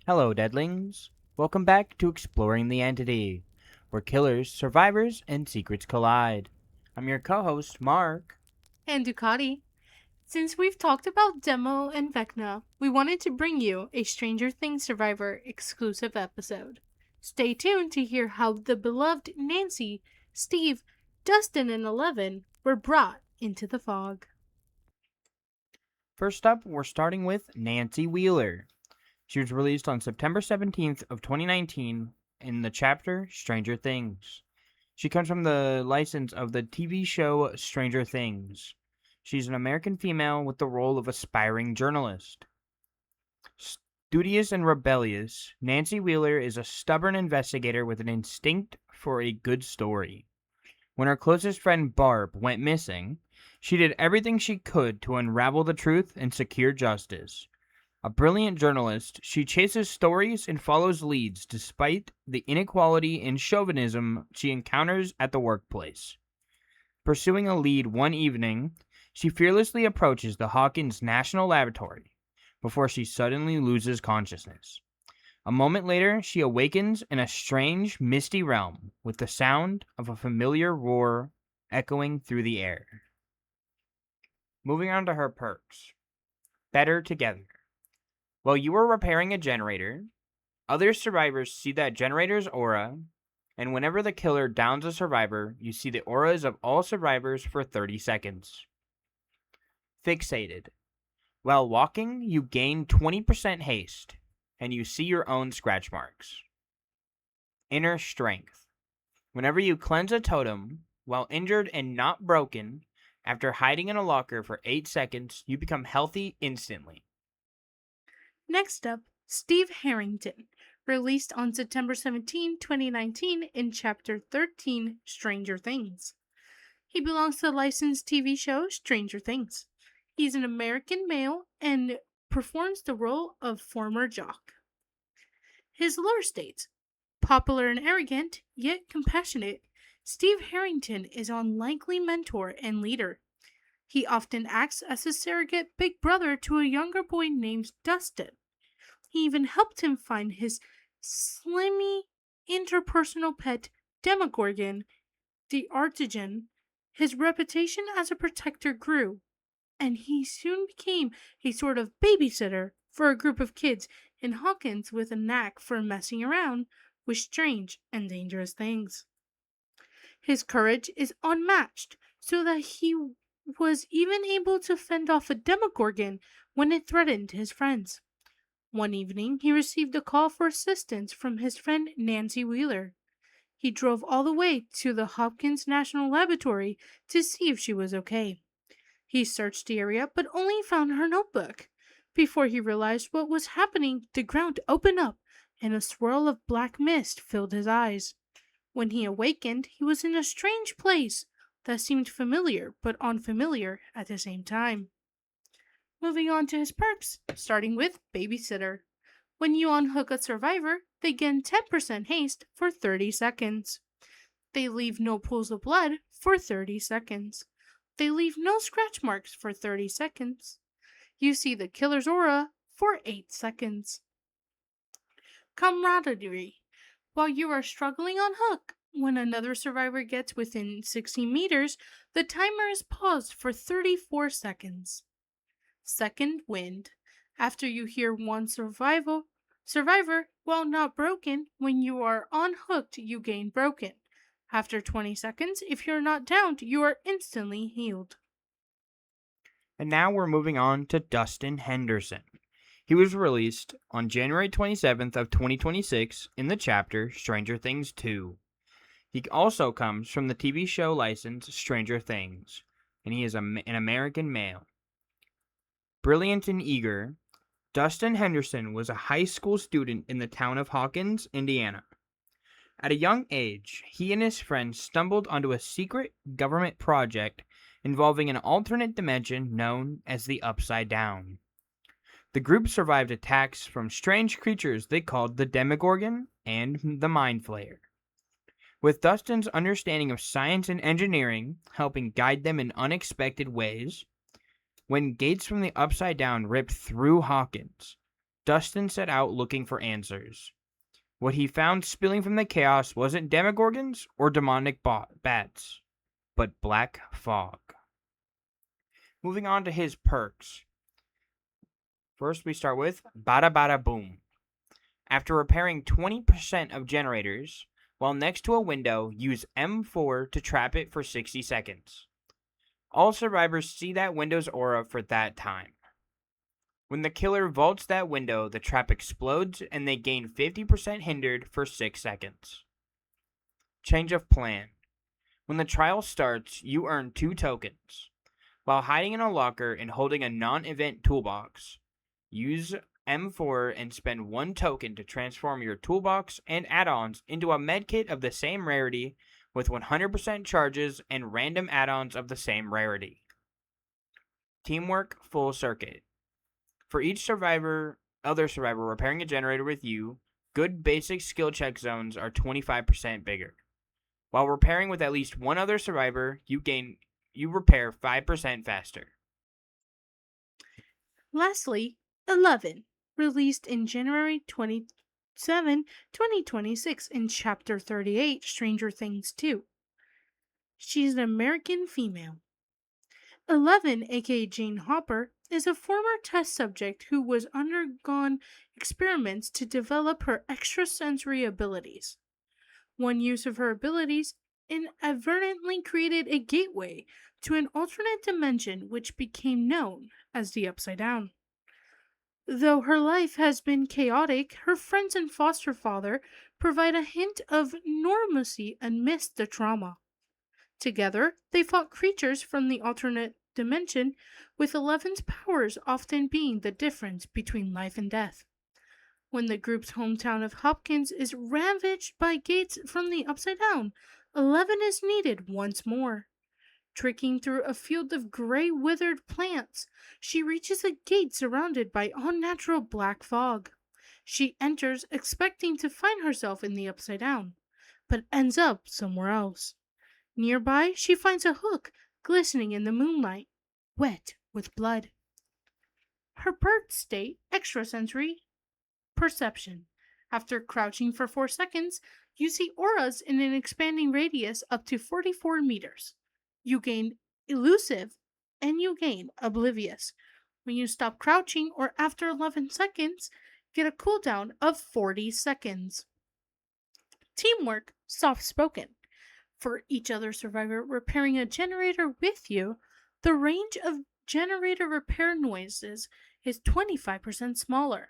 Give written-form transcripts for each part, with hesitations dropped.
Hello, deadlings. Welcome back to Exploring the Entity, where killers, survivors, and secrets collide. I'm your co host, Mark. And Ducati. Since we've talked about Demo and Vecna, we wanted to bring you a Stranger Things Survivor exclusive episode. Stay tuned to hear how the beloved Nancy, Steve, Dustin, and Eleven were brought into the fog. First up, we're starting with Nancy Wheeler. She was released on September 17th of 2019 in the chapter Stranger Things. She comes from the license of the TV show Stranger Things. She's an American female with the role of aspiring journalist. Studious and rebellious, Nancy Wheeler is a stubborn investigator with an instinct for a good story. When her closest friend Barb went missing, she did everything she could to unravel the truth and secure justice. A brilliant journalist, she chases stories and follows leads despite the inequality and chauvinism she encounters at the workplace. Pursuing a lead one evening, she fearlessly approaches the Hawkins National Laboratory before she suddenly loses consciousness. A moment later, she awakens in a strange, misty realm with the sound of a familiar roar echoing through the air. Moving on to her perks. Better together. While you are repairing a generator, other survivors see that generator's aura, and whenever the killer downs a survivor, you see the auras of all survivors for 30 seconds. Fixated. While walking, you gain 20% haste, and you see your own scratch marks. Inner strength. Whenever you cleanse a totem, while injured and not broken, after hiding in a locker for 8 seconds, you become healthy instantly. Next up, Steve Harrington, released on September 17, 2019 in Chapter 13, Stranger Things. He belongs to the licensed TV show Stranger Things. He's an American male and performs the role of former jock. His lore states, popular and arrogant, yet compassionate, Steve Harrington is an unlikely mentor and leader. He often acts as a surrogate big brother to a younger boy named Dustin. He even helped him find his slimy interpersonal pet, Demogorgon, the Artigen. His reputation as a protector grew, and he soon became a sort of babysitter for a group of kids in Hawkins with a knack for messing around with strange and dangerous things. His courage is unmatched, so that he was even able to fend off a Demogorgon when it threatened his friends. One evening, he received a call for assistance from his friend Nancy Wheeler. He drove all the way to the Hopkins National Laboratory to see if she was okay. He searched the area but only found her notebook. Before he realized what was happening, the ground opened up and a swirl of black mist filled his eyes. When he awakened, he was in a strange place that seemed familiar but unfamiliar at the same time. Moving on to his perks, starting with Babysitter. When you unhook a survivor, they gain 10% haste for 30 seconds. They leave no pools of blood for 30 seconds. They leave no scratch marks for 30 seconds. You see the killer's aura for 8 seconds. Camaraderie. While you are struggling on hook, when another survivor gets within 60 meters, the timer is paused for 34 seconds. Second wind. After you hear one survivor, while not broken, when you are unhooked, you gain broken. After 20 seconds, if you're not downed, you are instantly healed. And now we're moving on to Dustin Henderson. He was released on January 27th of 2026 in the chapter Stranger Things 2. He also comes from the TV show license Stranger Things, and he is an American male. Brilliant and eager, Dustin Henderson was a high school student in the town of Hawkins, Indiana. At a young age, he and his friends stumbled onto a secret government project involving an alternate dimension known as the Upside Down. The group survived attacks from strange creatures they called the Demogorgon and the Mind Flayer. With Dustin's understanding of science and engineering helping guide them in unexpected ways, when gates from the Upside Down ripped through Hawkins, Dustin set out looking for answers. What he found spilling from the chaos wasn't demogorgons or demonic bats, but black fog. Moving on to his perks. First, we start with Bada Bada Boom. After repairing 20% of generators, while next to a window, use M4 to trap it for 60 seconds. All survivors see that window's aura for that time. When the killer vaults that window, the trap explodes and they gain 50% hindered for 6 seconds. Change of plan. When the trial starts, you earn 2 tokens. While hiding in a locker and holding a non-event toolbox, use M4 and spend 1 token to transform your toolbox and add-ons into a medkit of the same rarity with 100% charges and random add-ons of the same rarity. Teamwork full circuit. For each other survivor repairing a generator with you, good basic skill check zones are 25% bigger. While repairing with at least one other survivor, you repair 5% faster. Lastly, 11, released in January 27, 2026 in Chapter 38, Stranger Things 2. She's an American female. 11, aka Jane Hopper, is a former test subject who was undergone experiments to develop her extrasensory abilities. One use of her abilities inadvertently created a gateway to an alternate dimension which became known as the Upside Down. Though her life has been chaotic, her friends and foster father provide a hint of normalcy amidst the trauma. Together, they fought creatures from the alternate dimension, with Eleven's powers often being the difference between life and death. When the group's hometown of Hopkins is ravaged by gates from the Upside Down, 11 is needed once more. Trekking through a field of gray withered plants, she reaches a gate surrounded by unnatural black fog. She enters expecting to find herself in the Upside Down, but ends up somewhere else. Nearby, she finds a hook glistening in the moonlight, wet with blood. Her birth state, extrasensory perception. After crouching for 4 seconds, you see auras in an expanding radius up to 44 meters. You gain elusive and you gain oblivious. When you stop crouching or after 11 seconds, get a cooldown of 40 seconds. Teamwork, soft spoken. For each other survivor repairing a generator with you, the range of generator repair noises is 25% smaller.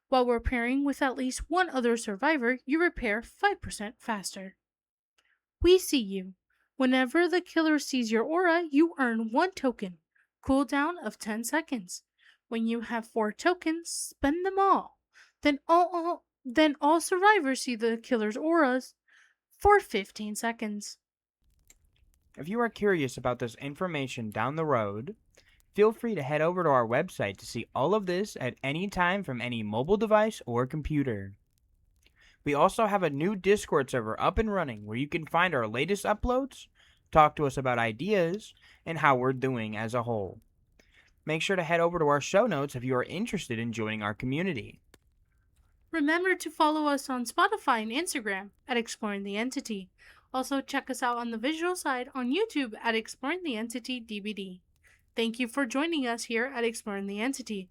While repairing with at least one other survivor, you repair 5% faster. We see you. Whenever the killer sees your aura, you earn 1 token. Cooldown of 10 seconds. When you have 4 tokens, spend them all. Then all survivors see the killer's auras for 15 seconds. If you are curious about this information down the road, feel free to head over to our website to see all of this at any time from any mobile device or computer. We also have a new Discord server up and running where you can find our latest uploads, talk to us about ideas, and how we're doing as a whole. Make sure to head over to our show notes if you are interested in joining our community. Remember to follow us on Spotify and Instagram at Exploring the Entity. Also, check us out on the visual side on YouTube at Exploring the Entity DVD. Thank you for joining us here at Exploring the Entity.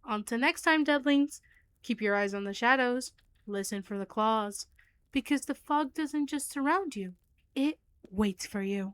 Until next time, deadlings, keep your eyes on the shadows, listen for the claws, because the fog doesn't just surround you, it waits for you.